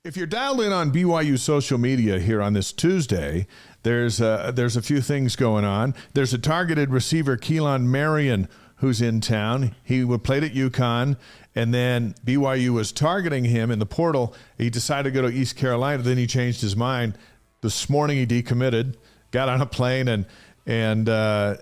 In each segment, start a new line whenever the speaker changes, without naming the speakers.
If you're dialed in on BYU social media here on this Tuesday, there's a few things going on. There's a targeted receiver, Keelan Marion, who's in town. He played at UConn, and then BYU was targeting him in the portal. He decided to go to East Carolina. Then he changed his mind. This morning he decommitted, got on a plane, and now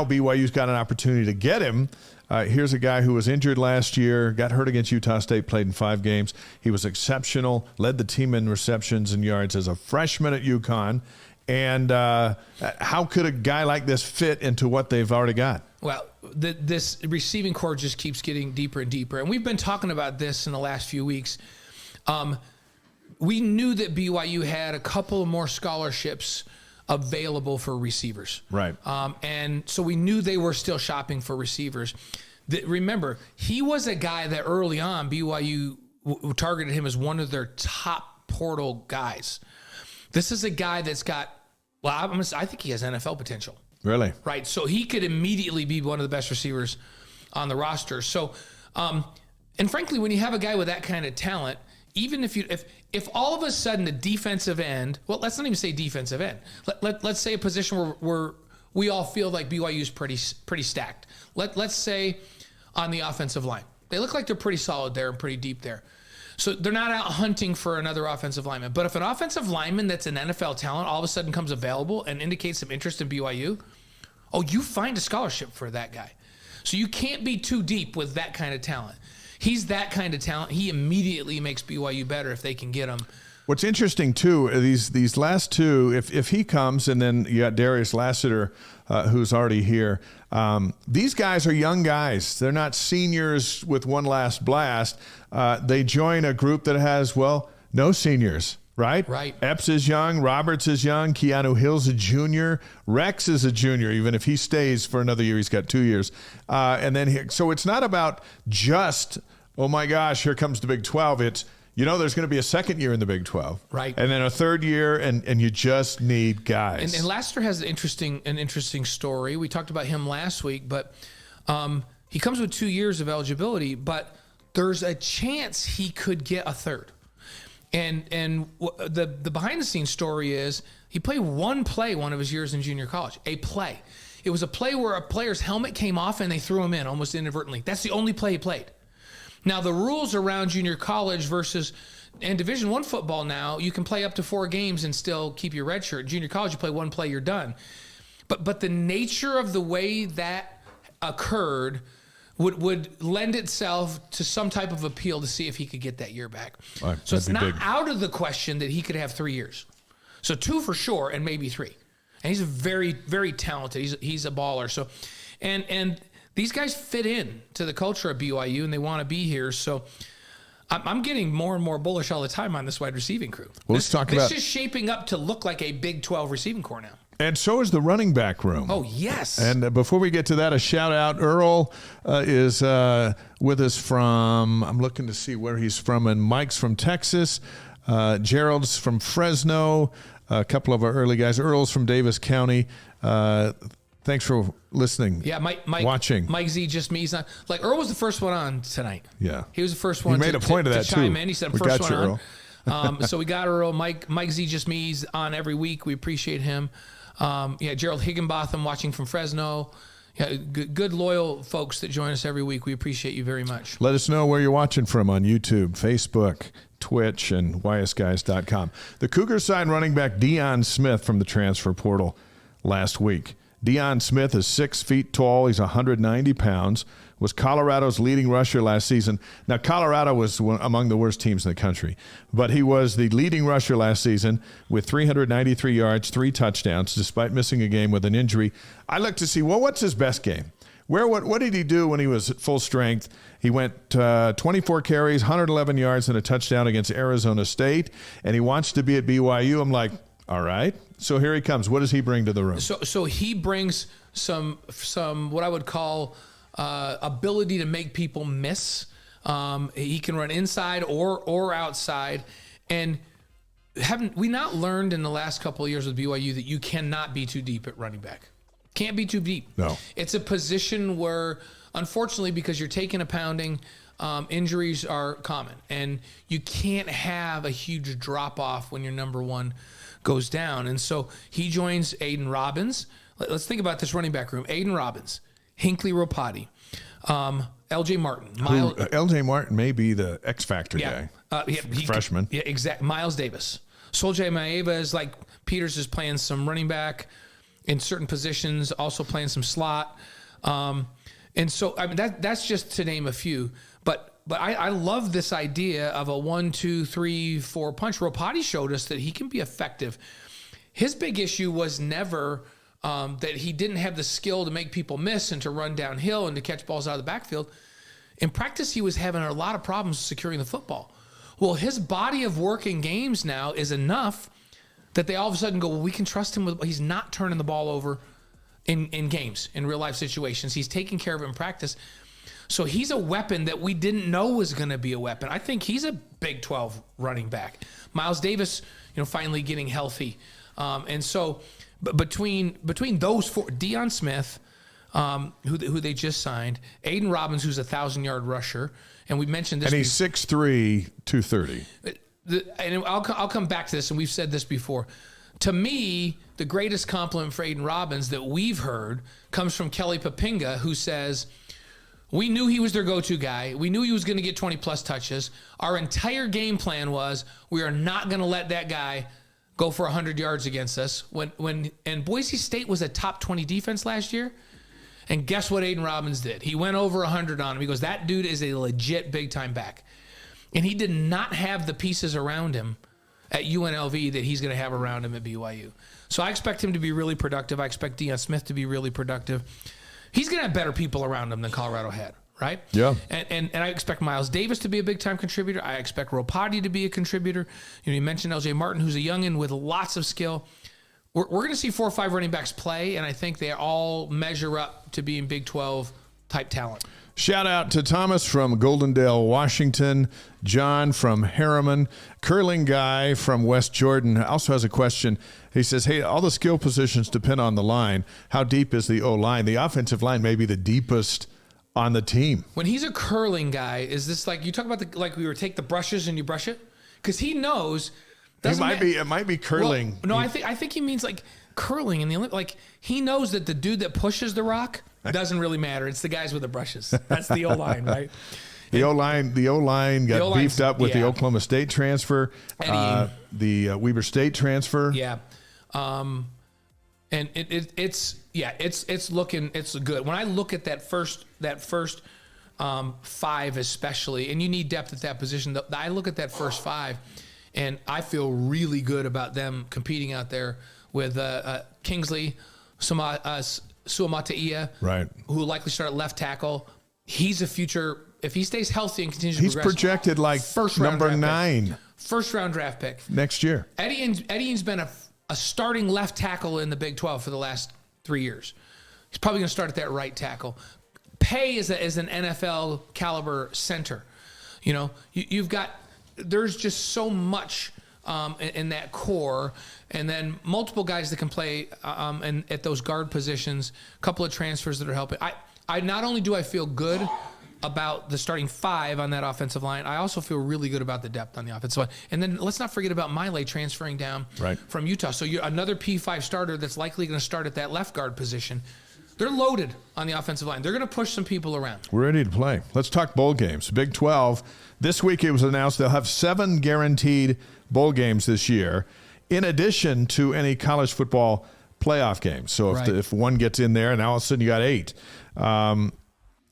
BYU's got an opportunity to get him. Here's a guy who was injured last year, got hurt against Utah State, played in 5 games. He was exceptional, led the team in receptions and yards as a freshman at UConn. And how could a guy like this fit into what they've already got?
Well, this receiving core just keeps getting deeper and deeper. And we've been talking about this in the last few weeks. We knew that BYU had a couple of more scholarships available for receivers.
Right.
And so we knew they were still shopping for receivers. Remember, he was a guy that early on BYU targeted him as one of their top portal guys. This is a guy that's got, I think he has NFL potential.
Really?
Right. So he could immediately be one of the best receivers on the roster. So, and frankly, when you have a guy with that kind of talent, even if all of a sudden the defensive end, well, let's not even say defensive end. Let's say a position where we all feel like BYU is pretty stacked. Let's say on the offensive line, they look like they're pretty solid there and pretty deep there. So they're not out hunting for another offensive lineman. But if an offensive lineman that's an NFL talent all of a sudden comes available and indicates some interest in BYU, you find a scholarship for that guy. So you can't be too deep with that kind of talent. He's that kind of talent. He immediately makes BYU better if they can get him.
What's interesting, too, these last two, if he comes, and then you got Darius Lassiter, who's already here, these guys are young guys. They're not seniors with one last blast. They join a group that has, no seniors, right?
Right.
Epps is young. Roberts is young. Keanu Hill's a junior. Rex is a junior. Even if he stays for another year, he's got 2 years. So it's not about just, oh, my gosh, here comes the Big 12. It's, there's going to be a second year in the Big 12.
Right.
And then a third year, and you just need guys.
And Lassiter has an interesting story. We talked about him last week, but he comes with 2 years of eligibility, but there's a chance he could get a third. And the behind-the-scenes story is he played one play one of his years in junior college, a play. It was a play where a player's helmet came off and they threw him in almost inadvertently. That's the only play he played. Now, the rules around junior college and Division I football now, you can play up to 4 games and still keep your red shirt. Junior college, you play one play, you're done. But the nature of the way that occurred would lend itself to some type of appeal to see if he could get that year back.
Right,
so it's not
big.
out of the question that he could have 3 years. So 2 for sure, and maybe 3. And he's very, very talented. He's a baller. So, and these guys fit in to the culture of BYU, and they want to be here. So I'm getting more and more bullish all the time on this wide receiving crew.
Well,
this is shaping up to look like a Big 12 receiving core now.
And so is the running back room.
Oh, yes.
And before we get to that, a shout-out. Earl is with us from, I'm looking to see where he's from, and Mike's from Texas. Gerald's from Fresno. A couple of our early guys. Earl's from Davis County. Thanks for listening.
Yeah, Mike,
watching.
Mike Z, just me. He's not like Earl was the first one on tonight.
Yeah,
he was the first one.
He made a point of that
to chime
too.
In. He said,
"We
first
got you,
one
Earl."
So we got Earl. Mike Z, just me. He's on every week. We appreciate him. Gerald Higginbotham watching from Fresno. Yeah, good loyal folks that join us every week. We appreciate you very much.
Let us know where you're watching from on YouTube, Facebook, Twitch, and ysguys.com. The Cougars signed running back Deion Smith from the transfer portal last week. Deion Smith is 6 feet tall. He's 190 pounds, was Colorado's leading rusher last season. Now, Colorado was among the worst teams in the country, but he was the leading rusher last season with 393 yards, 3 touchdowns, despite missing a game with an injury. I look to see, what's his best game? What did he do when he was at full strength? He went 24 carries, 111 yards, and a touchdown against Arizona State, and he wants to be at BYU. I'm like, all right. So here he comes. What does he bring to the room?
So he brings some what I would call ability to make people miss. He can run inside or outside. And haven't we not learned in the last couple of years with BYU that you cannot be too deep at running back? Can't be too deep.
No.
It's a position where, unfortunately, because you're taking a pounding, injuries are common, and you can't have a huge drop off when your number one goes down. And so he joins Aiden Robbins. Let's think about this running back room. Aiden Robbins, Hinckley Ropati, L.J. Martin.
L.J. Martin may be the X Factor guy. Freshman.
Yeah, exactly. Miles Davis. Soljay Maeva is like Peters is playing some running back in certain positions, also playing some slot. And so, I mean, that's just to name a few. But I love this idea of a 1, 2, 3, 4 punch. Ropati showed us that he can be effective. His big issue was never that he didn't have the skill to make people miss and to run downhill and to catch balls out of the backfield. In practice, he was having a lot of problems securing the football. Well, his body of work in games now is enough that they all of a sudden go, well, we can trust him with, he's not turning the ball over in games, in real life situations. He's taking care of it in practice. So he's a weapon that we didn't know was going to be a weapon. I think he's a Big 12 running back. Miles Davis, finally getting healthy. And so between those four, Deion Smith, who they just signed, Aiden Robbins, who's a 1,000-yard rusher, and we mentioned this.
And he's 6'3", 230.
And I'll come back to this, and we've said this before. To me, the greatest compliment for Aiden Robbins that we've heard comes from Kelly Papinga, who says, we knew he was their go-to guy. We knew he was going to get 20-plus touches. Our entire game plan was we are not going to let that guy go for 100 yards against us. And Boise State was a top 20 defense last year. And guess what Aiden Robbins did? He went over 100 on him. He goes, that dude is a legit big-time back. And he did not have the pieces around him at UNLV that he's going to have around him at BYU. So I expect him to be really productive. I expect Deion Smith to be really productive. He's going to have better people around him than Colorado had, right?
Yeah.
And I expect Miles Davis to be a big-time contributor. I expect Ropati to be a contributor. You mentioned L.J. Martin, who's a youngin' with lots of skill. We're going to see 4 or 5 running backs play, and I think they all measure up to being Big 12-type talent.
Shout out to Thomas from Goldendale, Washington, John from Harriman, curling guy from West Jordan also has a question. He says, hey, all the skill positions depend on the line. How deep is the O-line? The offensive line may be the deepest on the team.
When he's a curling guy, is this like, you talk about like we were take the brushes and you brush it? Because he knows.
It might be curling.
Well, no, I think he means like curling in the Olympics. Like he knows that the dude that pushes the rock doesn't really matter. It's the guys with the brushes. That's the O-line, right?
The O-line got beefed up with the Oklahoma State transfer, the Weber State transfer.
Yeah, and it's looking good. When I look at that first 5 especially, and you need depth at that position. I look at that first 5, and I feel really good about them competing out there with Kingsley, Suamataia,
right,
who will likely start at left tackle. He's a future, if he stays healthy and continues to
progress. He's projected like number 9.
First-round draft pick.
Next year.
Eddie's been a starting left tackle in the Big 12 for the last 3 years. He's probably going to start at that right tackle. Pay is an NFL caliber center. You've got, there's just so much in that core, and then multiple guys that can play and at those guard positions, a couple of transfers that are helping. I not only do I feel good about the starting 5 on that offensive line, I also feel really good about the depth on the offensive line. And then let's not forget about Miley transferring down from Utah. So you're another P5 starter that's likely going to start at that left guard position. They're loaded on the offensive line. They're going to push some people around.
We're ready to play. Let's talk bowl games. Big 12. This week it was announced they'll have 7 guaranteed bowl games this year, in addition to any college football playoff games. So if one gets in there, and now all of a sudden you got 8.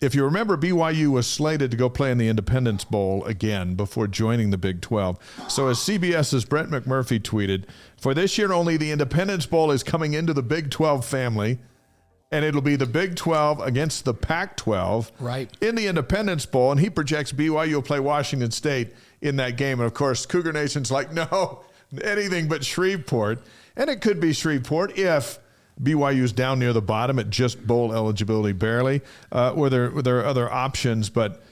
If you remember, BYU was slated to go play in the Independence Bowl again before joining the Big 12. So as CBS's Brett McMurphy tweeted, for this year only, the Independence Bowl is coming into the Big 12 family, and it'll be the Big 12 against the Pac-12 in the Independence Bowl, and he projects BYU will play Washington State in that game. And, of course, Cougar Nation's like, no, anything but Shreveport. And it could be Shreveport if BYU's down near the bottom at just bowl eligibility barely, or there are other options. But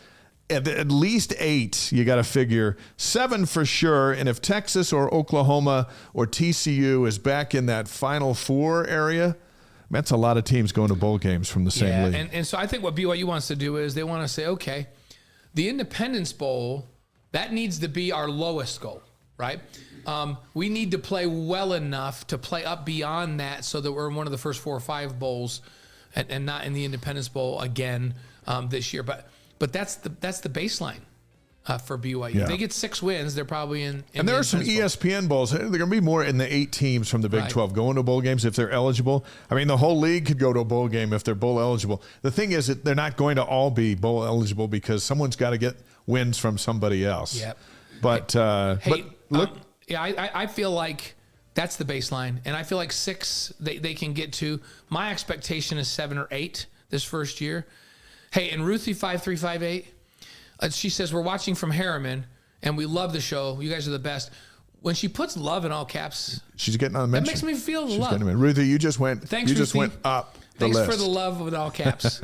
at least 8, you got to figure 7 for sure. And if Texas or Oklahoma or TCU is back in that Final 4 area, that's a lot of teams going to bowl games from the same league.
And so I think what BYU wants to do is they want to say, okay, The Independence Bowl, that needs to be our lowest goal, right? We need to play well enough to play up beyond that so that we're in one of the first 4 or 5 bowls and not in the Independence Bowl again this year. But that's the baseline for BYU.
Yeah.
If they get 6 wins, they're probably in
and there are some ESPN bowls. They're going to be more in the 8 teams from the Big 12 going to bowl games if they're eligible. I mean, the whole league could go to a bowl game if they're bowl eligible. The thing is that they're not going to all be bowl eligible because someone's got to get wins from somebody else.
Yep.
But look.
I feel like that's the baseline, and I feel like 6 they can get to. My expectation is 7 or 8 this first year. Hey, and Ruthie 5358, she says we're watching from Harriman, and we love the show. You guys are the best. When she puts love in all caps,
she's getting on the mention.
That makes me feel the love.
Ruthie, you just went.
Thanks,
you just
Ruthie.
went up.
Thanks
list.
for the love with all caps.